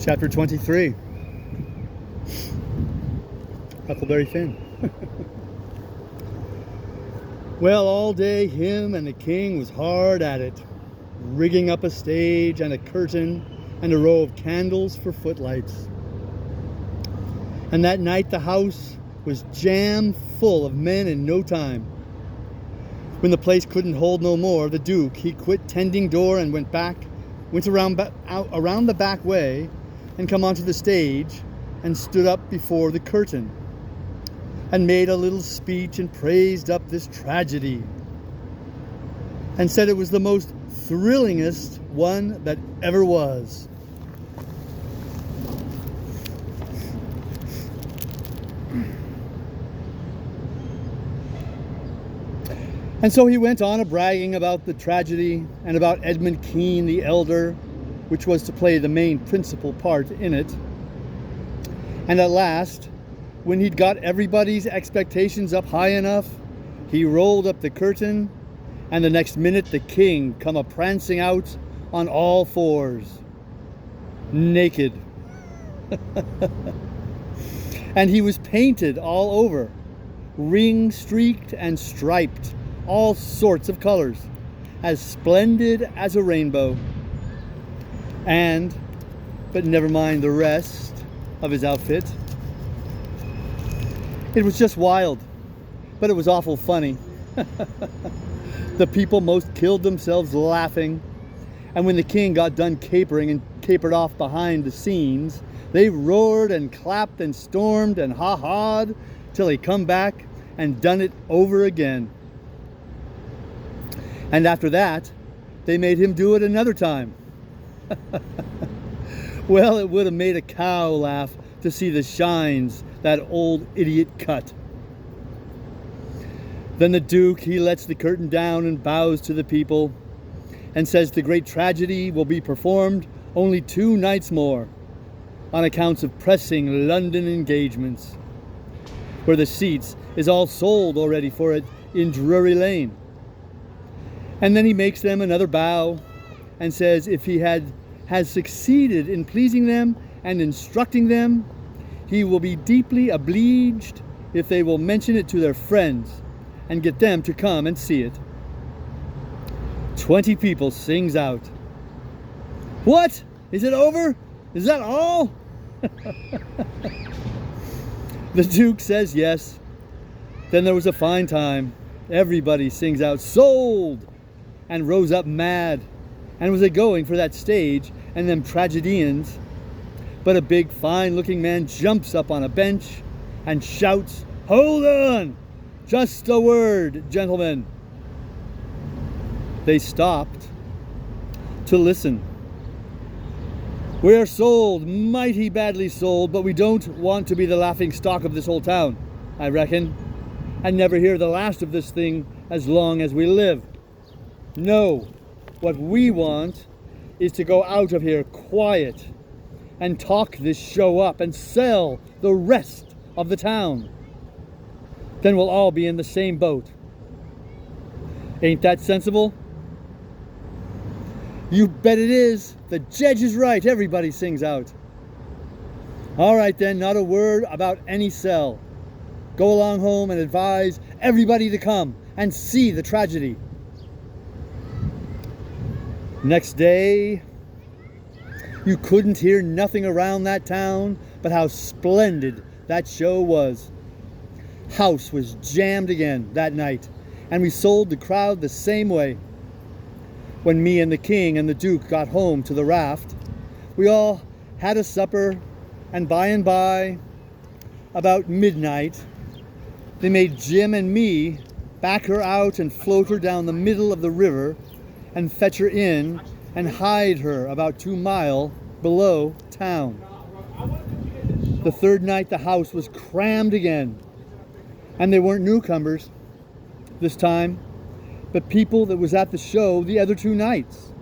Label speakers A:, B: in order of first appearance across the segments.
A: Chapter 23. Huckleberry Finn. Well, all day him and the king was hard at it, rigging up a stage and a curtain and a row of candles for footlights. And that night the house was jam full of men in no time. When the place couldn't hold no more, the Duke, he quit tending door and went around the back way and come onto the stage and stood up before the curtain and made a little speech and praised up this tragedy and said it was the most thrillingest one that ever was. And so he went on bragging about the tragedy and about Edmund Kean the elder, which was to play the main principal part in it. And at last, when he'd got everybody's expectations up high enough, he rolled up the curtain, and the next minute the king come a-prancing out on all fours, naked. And he was painted all over, ring-streaked and striped, all sorts of colors, as splendid as a rainbow. But never mind the rest of his outfit. It was just wild, but it was awful funny. The people most killed themselves laughing, and when the king got done capering and capered off behind the scenes, they roared and clapped and stormed and ha-ha'd till he come back and done it over again. And after that, they made him do it another time. Well, it would have made a cow laugh to see the shines that old idiot cut. Then the Duke, he lets the curtain down and bows to the people and says the great tragedy will be performed only 2 nights more on accounts of pressing London engagements, where the seats is all sold already for it in Drury Lane. And then he makes them another bow and says if he has succeeded in pleasing them and instructing them, he will be deeply obliged if they will mention it to their friends and get them to come and see it. 20 people sings out, "What? Is it over? Is that all?" The Duke says yes. Then there was a fine time. Everybody sings out, "Sold!" and rose up mad and was a-going for that stage and them tragedians. But a big, fine-looking man jumps up on a bench and shouts, "Hold on! Just a word, gentlemen." They stopped to listen. "We are sold, mighty badly sold, but we don't want to be the laughing stock of this whole town, I reckon, and never hear the last of this thing as long as we live. No, what we want is to go out of here quiet and talk this show up and sell the rest of the town. Then we'll all be in the same boat. Ain't that sensible?" "You bet it is. The judge is right," everybody sings out. "All right then, not a word about any sell. Go along home and advise everybody to come and see the tragedy." Next day, you couldn't hear nothing around that town but how splendid that show was. House was jammed again that night, and we sold the crowd the same way. When me and the king and the Duke got home to the raft, we all had a supper, and by, about midnight, they made Jim and me back her out and float her down the middle of the river and fetch her in and hide her about 2 miles below town. The third night the house was crammed again, and they weren't newcomers this time, but people that was at the show the other 2 nights.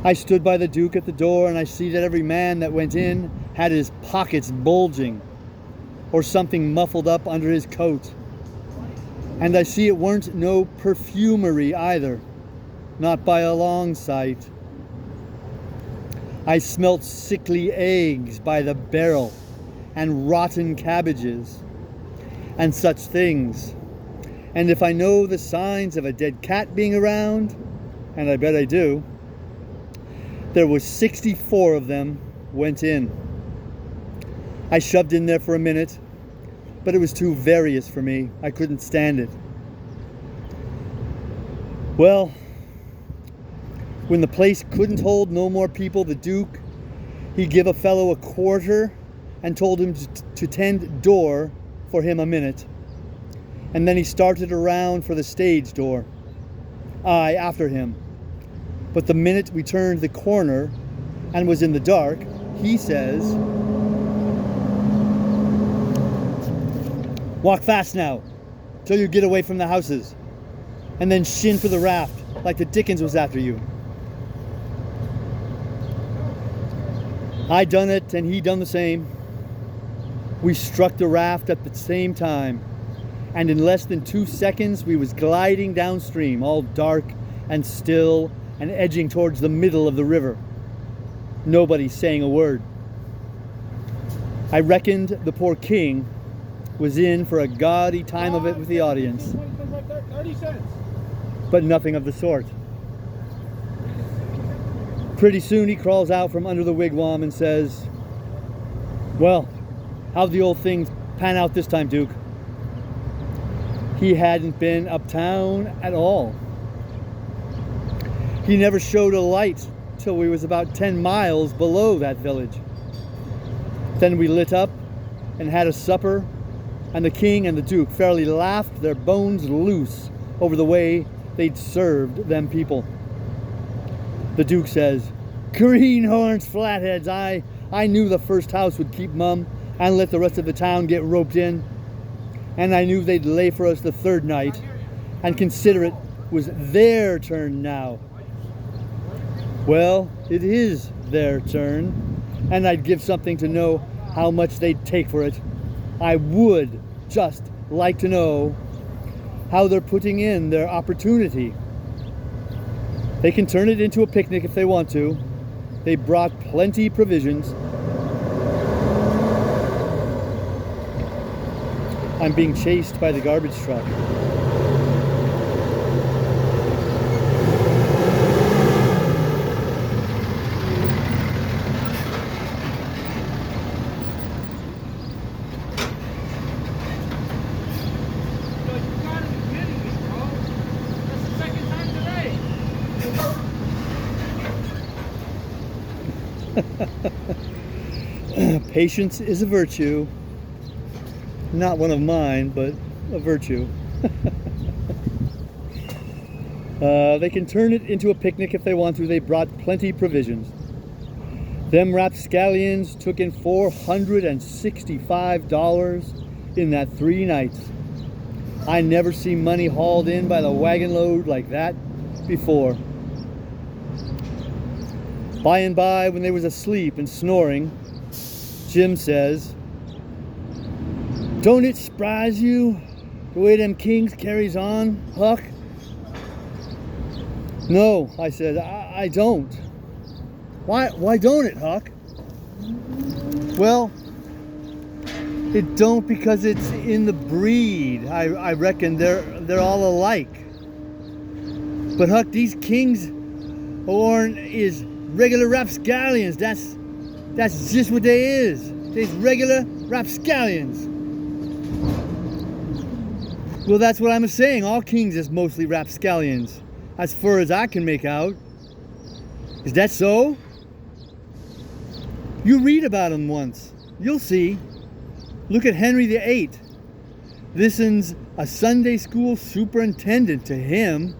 A: I stood by the Duke at the door, and I see that every man that went in had his pockets bulging or something muffled up under his coat. And I see it weren't no perfumery either, not by a long sight. I smelt sickly eggs by the barrel, and rotten cabbages, and such things. And if I know the signs of a dead cat being around, and I bet I do, there was 64 of them went in. I shoved in there for a minute, but it was too various for me. I couldn't stand it. Well, when the place couldn't hold no more people, the Duke, he give a fellow a quarter and told him to tend door for him a minute. And then he started around for the stage door. I after him. But the minute we turned the corner and was in the dark, he says, "Walk fast now, till you get away from the houses, and then shin for the raft, like the Dickens was after you." I done it, and he done the same. We struck the raft at the same time, and in less than 2 seconds we was gliding downstream, all dark and still, and edging towards the middle of the river. Nobody saying a word. I reckoned the poor king was in for a gaudy time of it with the audience.
B: 30 cents.
A: But nothing of the sort. Pretty soon he crawls out from under the wigwam and says, "Well, how'd the old thing pan out this time, Duke?" He hadn't been uptown at all. He never showed a light till we was about 10 miles below that village. Then we lit up and had a supper, and the king and the Duke fairly laughed their bones loose over the way they'd served them people. The Duke says, "Greenhorns, flatheads, I knew the first house would keep mum and let the rest of the town get roped in. And I knew they'd lay for us the third night and consider it was their turn now. Well, it is their turn, and I'd give something to know how much they'd take for it. I would just like to know how they're putting in their opportunity. They can turn it into a picnic if they want to. They brought plenty provisions." I'm being chased by the garbage truck. Patience is a virtue. Not one of mine, but a virtue. They can turn it into a picnic if they want to. They brought plenty provisions. Them rapscallions took in $465 in that 3 nights. I never seen money hauled in by the wagon load like that before. By and by, when they was asleep and snoring, Jim says, "Don't it surprise you the way them kings carries on, Huck?" "No," I said, I don't." Why don't it, Huck?" "Well, it don't because it's in the breed. I reckon they're all alike. But Huck, these kings orn is regular rapscallions. That's just what they is. They's regular rapscallions." "Well, that's what I'm saying. All kings is mostly rapscallions, as far as I can make out. Is that so? You read about them once. You'll see. Look at Henry VIII. This'n's a Sunday school superintendent to him.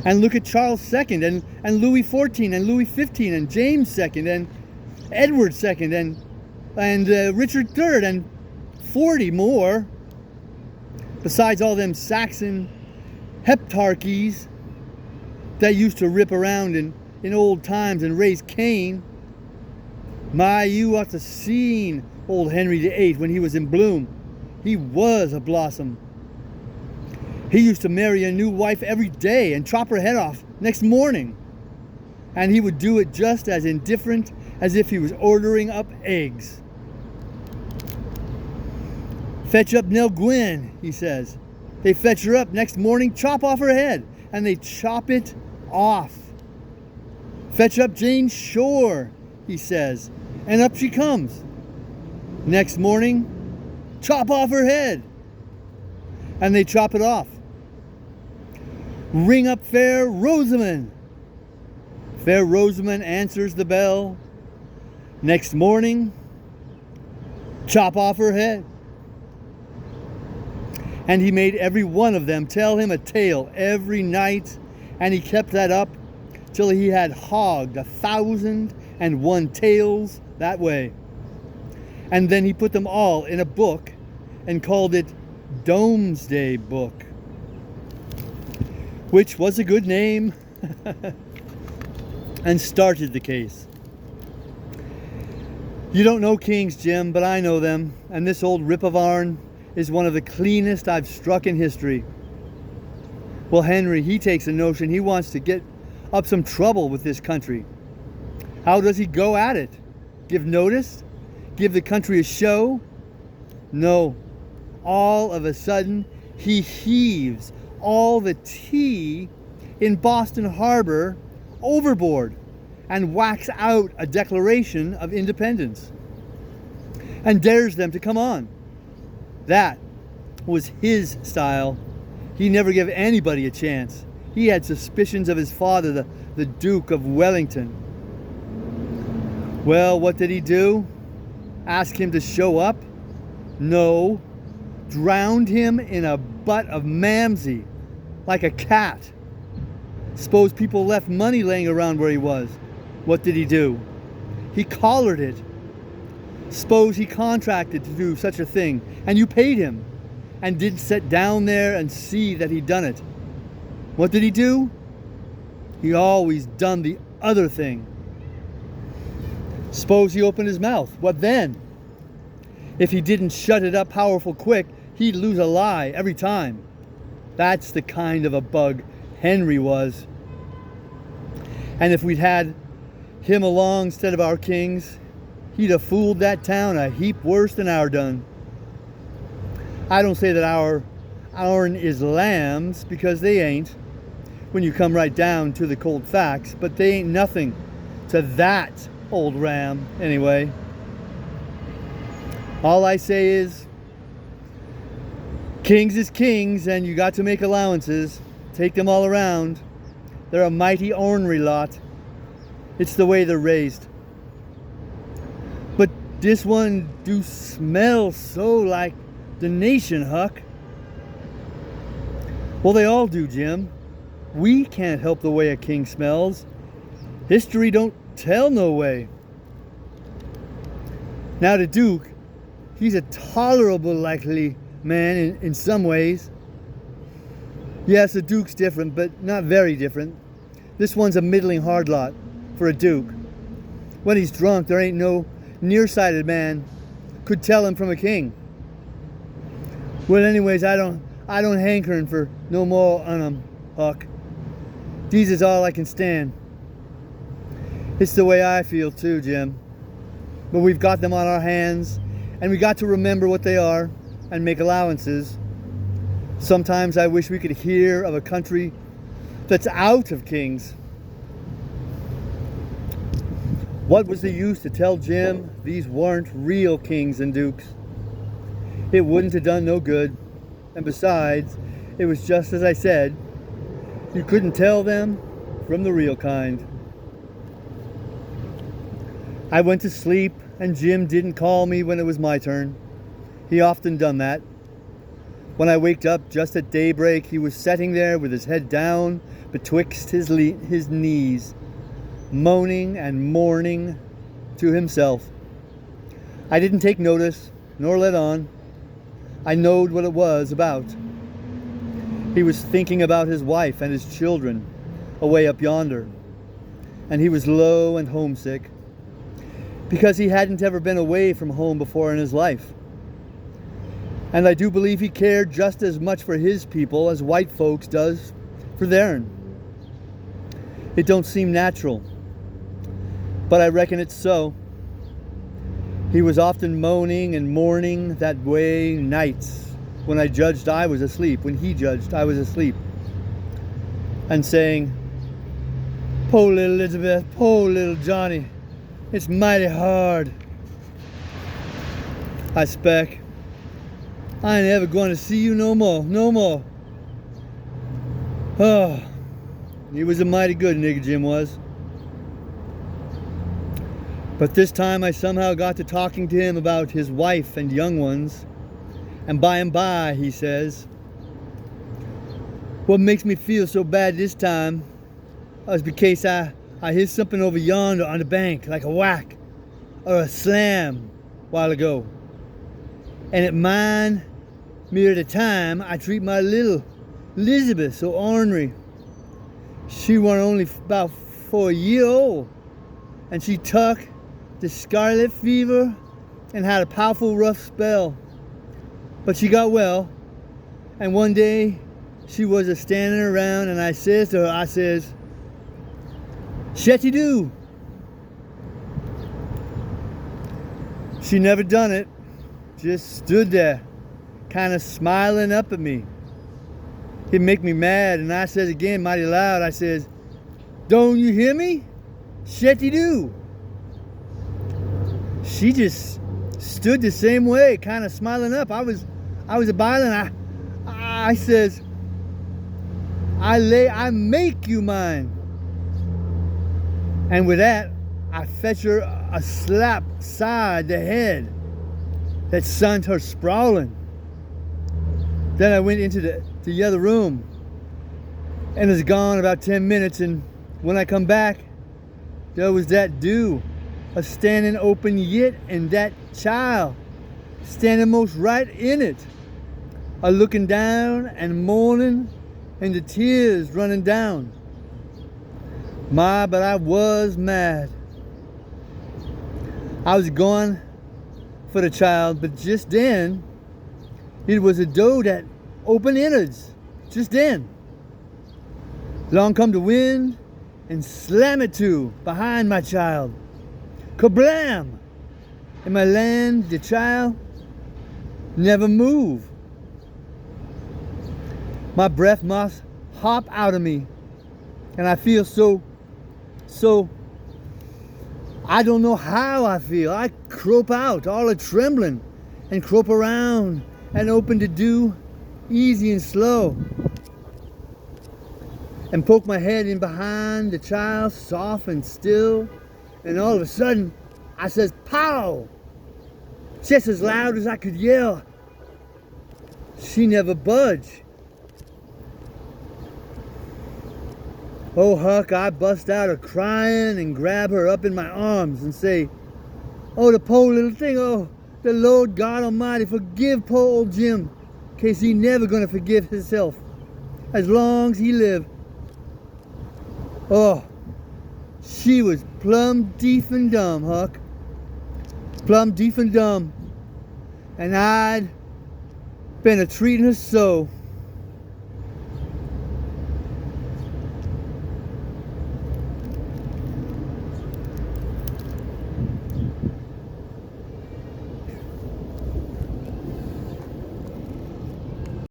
A: And look at Charles II and Louis XIV and Louis XV and James II and Edward II and Richard III and 40 more. Besides all them Saxon heptarchies that used to rip around in old times and raise Cain. My, you ought to seen old Henry VIII when he was in bloom. He was a blossom. He used to marry a new wife every day and chop her head off next morning. and he would do it just as indifferent as if he was ordering up eggs. "Fetch up Nell Gwyn," he says. They fetch her up next morning, chop off her head, and they chop it off. "Fetch up Jane Shore," he says, and up she comes. Next morning, chop off her head, and they chop it off. "Ring up Fair Rosamond." Fair Rosamond answers the bell. Next morning, chop off her head. And he made every one of them tell him a tale every night, and he kept that up till he had hogged 1,001 tales that way. And then he put them all in a book and called it Domesday Book, which was a good name, and started the case. You don't know kings, Jim, but I know them, and this old rip of ourn is one of the cleanest I've struck in history. Well, Henry, he takes a notion he wants to get up some trouble with this country. How does he go at it? Give notice? Give the country a show? No. All of a sudden, he heaves all the tea in Boston Harbor overboard and whacks out a declaration of independence and dares them to come on. That was his style. He never gave anybody a chance. He had suspicions of his father, the Duke of Wellington. Well, what did he do? Ask him to show up? No. Drowned him in a butt of Mamsie, like a cat. Suppose people left money laying around where he was. What did he do? He collared it. Suppose he contracted to do such a thing, and you paid him, and didn't sit down there and see that he'd done it. What did he do? He always done the other thing. Suppose he opened his mouth. What then? If he didn't shut it up powerful quick, he'd lose a lie every time. That's the kind of a bug Henry was. And if we'd had him along instead of our kings, he'd have fooled that town a heap worse than our done. I don't say that ourn is lambs, because they ain't, when you come right down to the cold facts, but they ain't nothing to that old ram anyway. All I say is, kings is kings, and you got to make allowances. Take them all around. They're a mighty ornery lot. It's the way they're raised. But this one do smell so like the nation, Huck. Well, they all do, Jim. We can't help the way a king smells. History don't tell no way. Now the Duke, he's a tolerable likely man in some ways. Yes, the Duke's different, but not very different. This one's a middling hard lot for a Duke. When he's drunk, there ain't no nearsighted man could tell him from a king. Well, anyways, I don't hankering for no more on 'em, Huck. These is all I can stand. It's the way I feel too, Jim. But we've got them on our hands, and we got to remember what they are and make allowances. Sometimes I wish we could hear of a country that's out of kings. What was the use to tell Jim these weren't real kings and dukes? It wouldn't have done no good. And besides, it was just as I said. You couldn't tell them from the real kind. I went to sleep, and Jim didn't call me when it was my turn. He often done that. When I waked up just at daybreak, he was sitting there with his head down betwixt his knees, moaning and mourning to himself. I didn't take notice, nor let on. I knowed what it was about. He was thinking about his wife and his children away up yonder, and he was low and homesick, because he hadn't ever been away from home before in his life. And I do believe he cared just as much for his people as white folks does for theirn. It don't seem natural but I reckon it's so. He was often moaning and mourning that way nights when I judged I was asleep, when he judged I was asleep, and saying, "Poor little Elizabeth, poor little Johnny, it's mighty hard. I spec, I ain't ever going to see you no more, no more." Oh, he was a mighty good nigger, Jim was. But this time I somehow got to talking to him about his wife and young ones. And by, he says, "What makes me feel so bad this time is because I hear something over yonder on the bank, like a whack or a slam a while ago. And it mind me at the time I treat my little Elizabeth so ornery. She was only about 4 years old, and she took the scarlet fever and had a powerful rough spell. But she got well, and one day she was a standing around, and I says to her, I says, 'Shetty do.' She never done it, just stood there, kind of smiling up at me. It make me mad, and I says again mighty loud, I says, 'Don't you hear me? Shetty do.' She just stood the same way, kind of smiling up. I was a biling. I says, 'I make you mine.' And with that, I fetch her a slap side the head that sent her sprawling. Then I went into the other room, and was gone about 10 minutes, and when I come back, there was that dew a standing open yet, and that child standing most right in it, a looking down and mourning, and the tears running down. My, but I was mad. I was going for the child, but just then, it was a door that opened innards. Just then. Along come the wind and slam it to behind my child. Kablam! And my land, the child, never move. My breath must hop out of me, and I feel so, I don't know how I feel. I crope out, all a trembling, and crope around, and open the dew, easy and slow, and poke my head in behind the child, soft and still, and all of a sudden, I says, "Pow!" just as loud as I could yell. She never budged. Oh, Huck, I bust out a crying and grab her up in my arms and say, "Oh, the poor little thing, oh, the Lord God Almighty forgive poor old Jim, case he never gonna forgive himself, as long as he live." Oh, she was plumb deaf and dumb, Huck. Plumb deaf and dumb. And I'd been a treating her so.